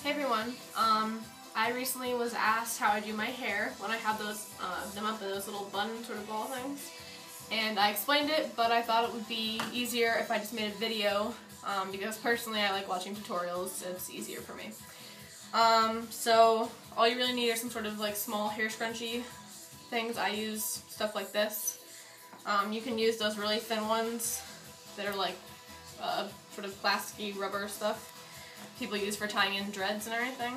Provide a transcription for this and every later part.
Hey everyone, I recently was asked how I do my hair when I have those, them up in those little bun sort of ball things, and I explained it, but I thought it would be easier if I just made a video, because personally I like watching tutorials, it's easier for me. So all you really need are some sort of like small hair scrunchie things. I use stuff like this. You can use those really thin ones that are like sort of plasticky rubber stuff people use for tying in dreads and everything.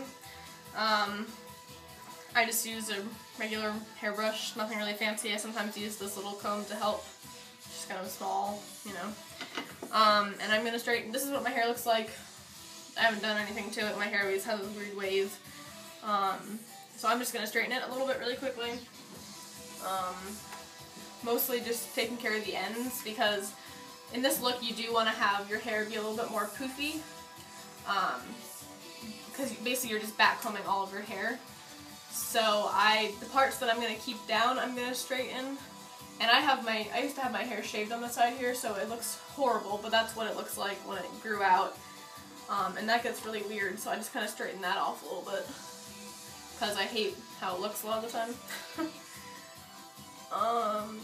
I just use a regular hairbrush, nothing really fancy. I sometimes use this little comb to help, just kind of small, you know. And I'm gonna straighten. This is what my hair looks like. I haven't done anything to it. My hair always has a weird wave. So I'm just gonna straighten it a little bit really quickly. Mostly just taking care of the ends, because in this look you do want to have your hair be a little bit more poofy. Because basically you're just backcombing all of your hair. So the parts that I'm going to keep down, I'm going to straighten. And I used to have my hair shaved on the side here, so it looks horrible, but that's what it looks like when it grew out. And that gets really weird, so I just kind of straighten that off a little bit, because I hate how it looks a lot of the time.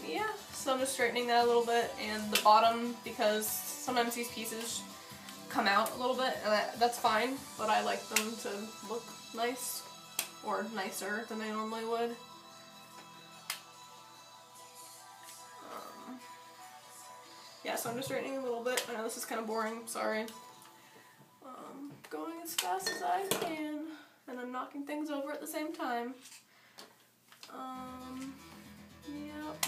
Yeah, so I'm just straightening that a little bit, and the bottom, because sometimes these pieces come out a little bit, and that's fine, but I like them to look nice, or nicer than they normally would. Yeah, so I'm just straightening a little bit. I know this is kind of boring, sorry. Going as fast as I can, and I'm knocking things over at the same time. Yep.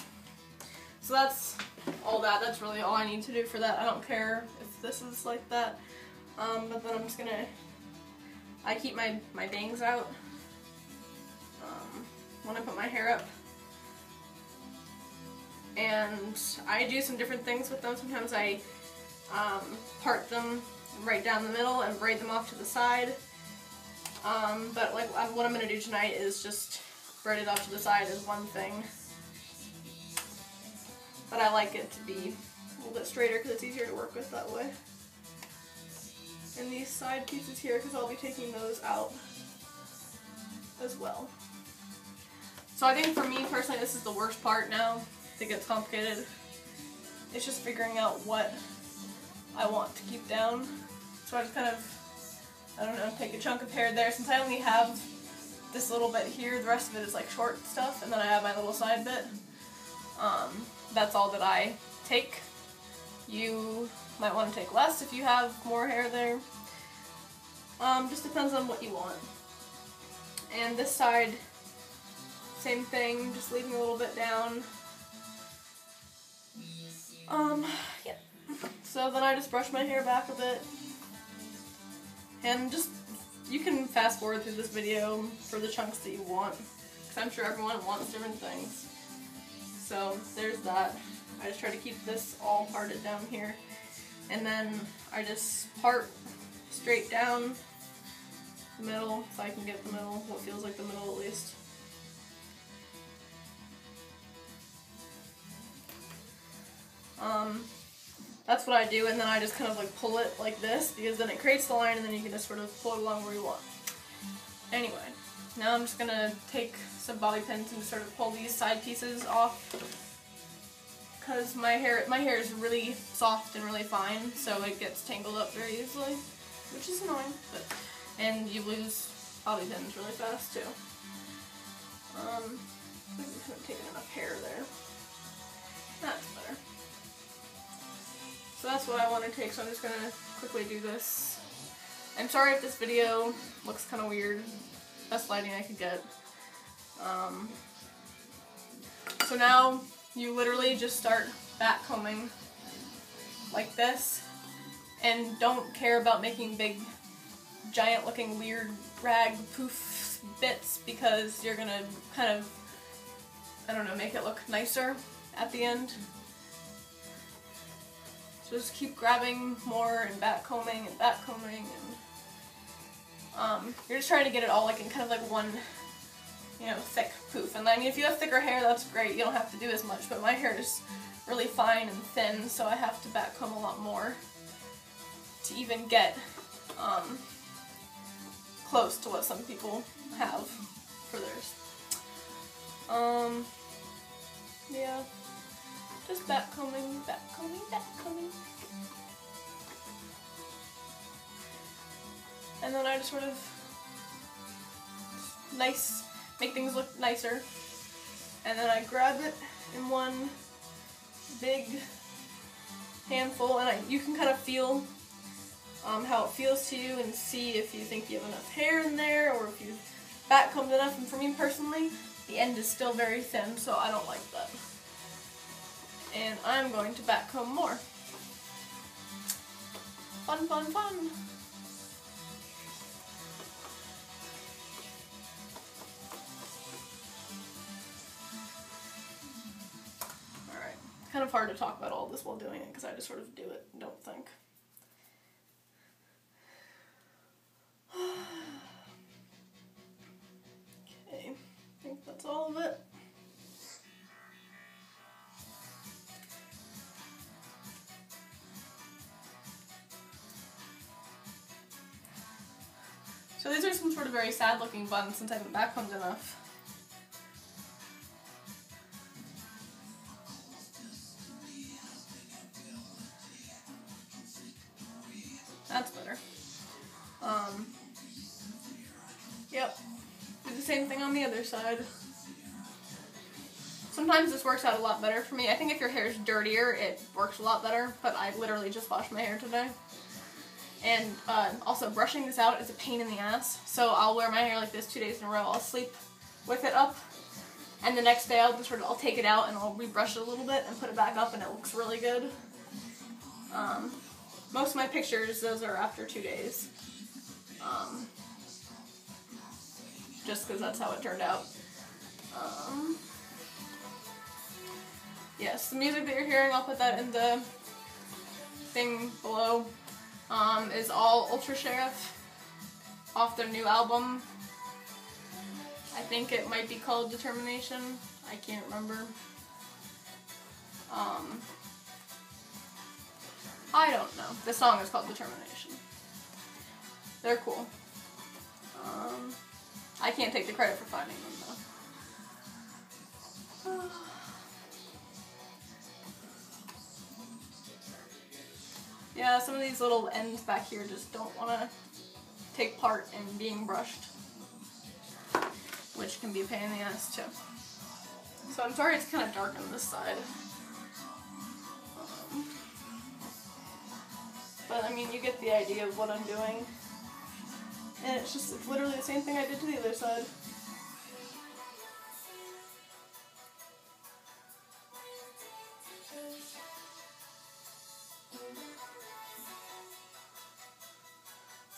So that's all that. That's really all I need to do for that. I don't care if this is like that. But then I'm just gonna, I keep my bangs out when I put my hair up. And I do some different things with them. Sometimes I part them right down the middle and braid them off to the side. But like what I'm gonna do tonight is just braid it off to the side as one thing. But I like it to be a little bit straighter because it's easier to work with that way. And these side pieces here, because I'll be taking those out as well. So I think for me personally, this is the worst part now. It gets complicated. It's just figuring out what I want to keep down. So I just kind of, I don't know, take a chunk of hair there. Since I only have this little bit here, the rest of it is like short stuff, and then I have my little side bit. That's all that I take. You might want to take less if you have more hair there. Just depends on what you want. And this side, same thing, just leaving a little bit down. Yeah. So then I just brush my hair back a bit. And just, you can fast forward through this video for the chunks that you want, because I'm sure everyone wants different things. So there's that. I just try to keep this all parted down here. And then I just part straight down the middle, so I can get the middle, what feels like the middle at least. That's what I do, and then I just kind of like pull it like this, because then it creates the line, and then you can just sort of pull it along where you want. Anyway, now I'm just gonna take some bobby pins and sort of pull these side pieces off, because my hair is really soft and really fine, so it gets tangled up very easily, which is annoying, and you lose bobby pins really fast too. I think I'm kind of taking enough hair there. That's better. So that's what I want to take, so I'm just going to quickly do this. I'm sorry if this video looks kind of weird. Best lighting I could get. So now you literally just start backcombing like this, and don't care about making big, giant looking weird rag poof bits, because you're going to kind of, I don't know, make it look nicer at the end. So just keep grabbing more and backcombing and backcombing, and you're just trying to get it all like in kind of like one, you know, thick poof. And I mean, if you have thicker hair, that's great. You don't have to do as much, but my hair is really fine and thin, so I have to backcomb a lot more to even get close to what some people have for theirs. Yeah, just back combing, back combing, back combing. And then I just sort of make things look nicer. And then I grab it in one big handful, and you can kind of feel how it feels to you and see if you think you have enough hair in there or if you've back combed enough. And for me personally, the end is still very thin, so I don't like that. And I'm going to back comb more. Fun, fun, fun! Alright, kind of hard to talk about all this while doing it because I just sort of do it and don't think. Okay, I think that's all of it. So these are some sort of very sad looking buns since I haven't back combed enough. That's better. Yep. Do the same thing on the other side. Sometimes this works out a lot better for me. I think if your hair is dirtier, it works a lot better, but I literally just washed my hair today. And also brushing this out is a pain in the ass. So I'll wear my hair like this 2 days in a row. I'll sleep with it up, and the next day I'll take it out and I'll rebrush it a little bit and put it back up, and it looks really good. Most of my pictures, those are after 2 days. Just because that's how it turned out. Yes, the music that you're hearing, I'll put that in the thing below. Is all Ultra Sheriff off their new album. I think it might be called Determination. I can't remember. I don't know. The song is called Determination. They're cool. I can't take the credit for finding them though. Yeah, some of these little ends back here just don't want to take part in being brushed, which can be a pain in the ass too. So I'm sorry it's kind of dark on this side. But I mean, you get the idea of what I'm doing. And it's literally the same thing I did to the other side.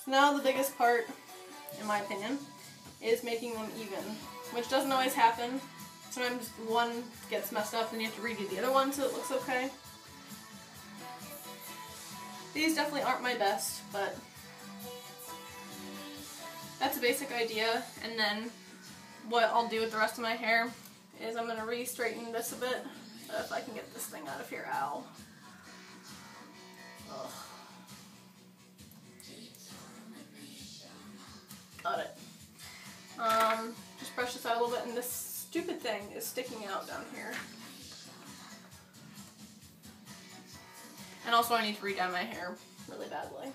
Now the biggest part, in my opinion, is making them even, which doesn't always happen. Sometimes one gets messed up and you have to redo the other one so it looks okay. These definitely aren't my best, but that's a basic idea. And then what I'll do with the rest of my hair is I'm going to re-straighten this a bit. If I can get this thing out of here, ow. Ugh. Got it. Just brush this out a little bit, and this stupid thing is sticking out down here. And also I need to re-dye my hair really badly.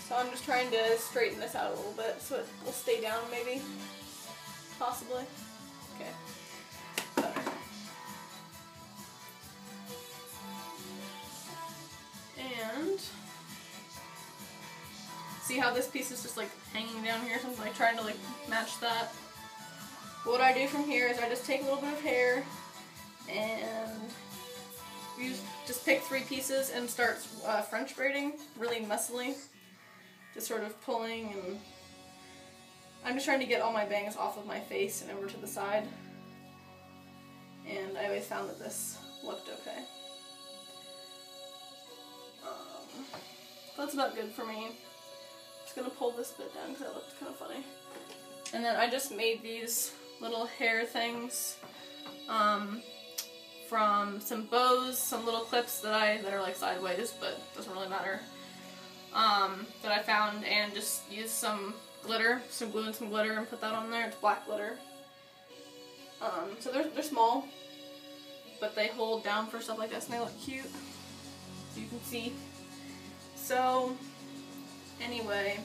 So I'm just trying to straighten this out a little bit so it will stay down maybe. Possibly. Okay. Better. And see how this piece is just like hanging down here, so I'm like trying to like match that. What I do from here is I just take a little bit of hair and just pick 3 pieces and start French braiding really messily. Just sort of pulling, and I'm just trying to get all my bangs off of my face and over to the side. And I always found that this looked okay. That's about good for me. Just gonna pull this bit down because that looked kind of funny. And then I just made these little hair things from some bows, some little clips that are like sideways, but doesn't really matter. that I found, and just use some glitter, some glue and some glitter, and put that on there. It's black glitter. So they're small, but they hold down for stuff like this, and they look cute, so you can see. So anyway,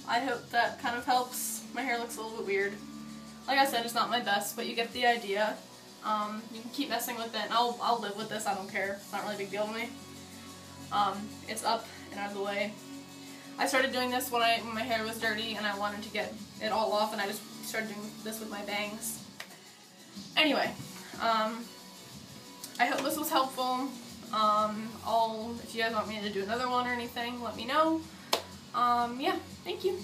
I hope that kind of helps. My hair looks a little bit weird. Like I said, it's not my best, but you get the idea. You can keep messing with it, and I'll live with this. I don't care. It's not really a big deal to me. It's up and out of the way. I started doing this when my hair was dirty and I wanted to get it all off, and I just started doing this with my bangs. Anyway, I hope this was helpful. If you guys want me to do another one or anything, let me know. Yeah, thank you.